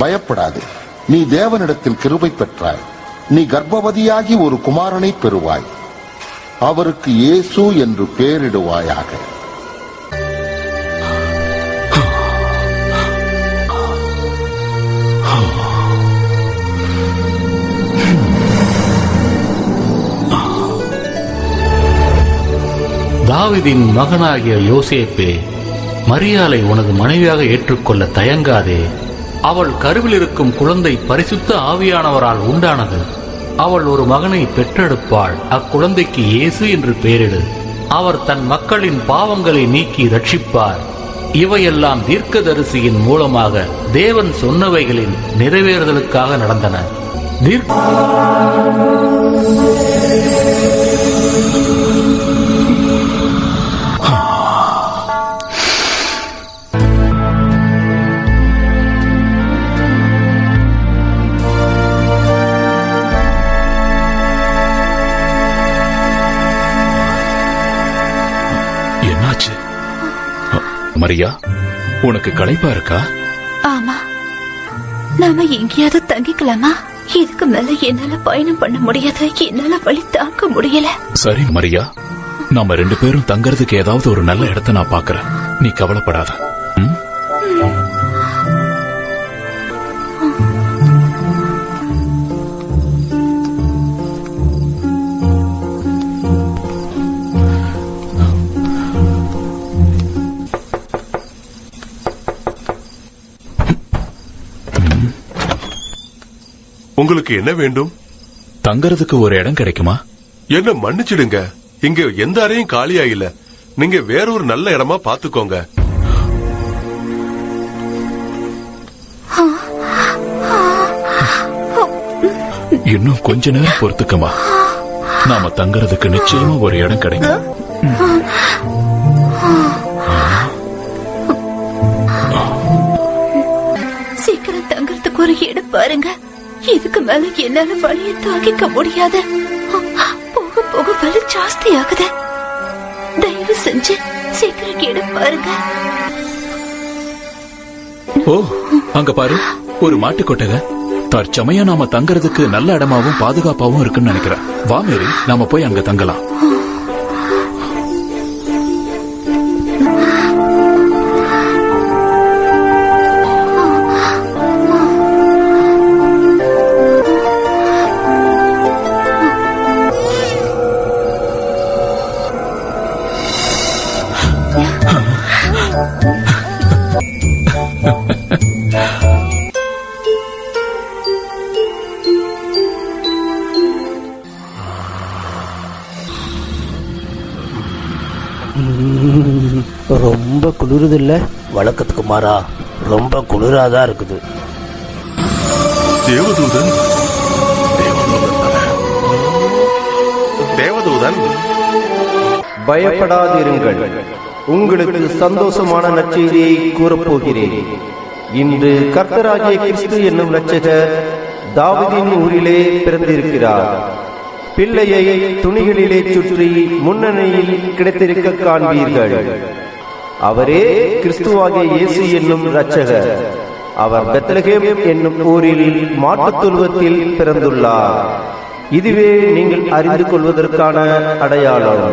பயப்படாதே, நீ தேவனிடத்தில் கிருபை பெற்றாய். நீ கர்ப்பவதியாகி ஒரு குமாரனை பெறுவாய். அவருக்கு இயேசு என்று பெயரிடுவாயாக. தாவீதின் மகனாகிய யோசேப்பே, மரியாளை உனது மனைவியாக ஏற்றுக்கொள்ள தயங்காதே. அவள் கருவில் இருக்கும் குழந்தை பரிசுத்த ஆவியானவரால் உண்டானது. அவள் ஒரு மகனை பெற்றெடுப்பாள். அக்குழந்தைக்கு இயேசு என்று பெயரிடு. அவர் தன் மக்களின் பாவங்களை நீக்கி ரட்சிப்பார். இவையெல்லாம் தீர்க்கதரிசியின் மூலமாக தேவன் சொன்னவைகளின் நிறைவேறுதலுக்காக நடந்தன. என்னாச்சு மரியா? உனக்கு களைப்பா இருக்கா? ஆமா, நாம எங்கேயாவது தங்கிக்கலாமா? இதுக்கு மேல என்னால பயணம் பண்ண முடியாது. என்னால வழி தாக்க முடியல. சரி மரியா, நாம 2 பேரும் தங்கறதுக்கு ஏதாவது ஒரு நல்ல இடத்தை நான் பாக்குறேன். நீ கவலைப்படாத. உங்களுக்கு என்ன வேண்டும்? தங்கறதுக்கு ஒரு இடம் கிடைக்குமா? என்ன மன்னிச்சிடுங்க, இங்க எந்த அறையும் காலியா இல்ல. நீங்க வேறொரு நல்ல இடமா பாத்துக்கோங்க. இன்னும் கொஞ்ச நேரம் பொறுத்துக்கமா, நாம தங்கறதுக்கு நிச்சயமா ஒரு இடம் கிடைக்கும். சீக்கிரம் தங்கறதுக்கு ஒரு இடம் பாருங்க. இதுக்கு மேல என்னால வழியை தாங்கிக்க முடியாது. போக போக வலி ஜாஸ்தி ஆகுது. தயவு செஞ்சு சீக்கிரம் இடம் பாருங்க. ஓ, அங்க பாரு, ஒரு மாட்டு கொட்டகை. தற்சமயம் நாம தங்கறதுக்கு நல்ல இடமாவும் பாதுகாப்பாவும் இருக்குன்னு நினைக்கிறேன். வா மேரி, நாம போய் அங்க தங்கலாம். ரொம்ப குளிருது இல்ல? வழக்கத்துக்கு மாறா ரொம்ப குளிராதான் இருக்குது. தேவதூதன் தேவதூதன் பயப்படாதிருங்கள், உங்களுக்கு சந்தோஷமான நற்செய்தியை கூறப்போகிறேன். இன்று கர்த்தராகிய கிறிஸ்து என்னும் இரட்சகர் தாவீதின் ஊரிலே பிறந்திருக்கிறார். பிள்ளையை துணிகளிலே சுற்றி முன்னணியில் கிடைத்திருக்க காண்பீர்கள். அவரே கிறிஸ்துவாகிய இயேசு என்னும் இரட்சகர். அவர் பெத்லகேம் என்னும் ஊரில் மாட்டுத் தொழுவத்தில் பிறந்துள்ளார். இதுவே நீங்கள் அறிந்து கொள்வதற்கான அடையாளம்.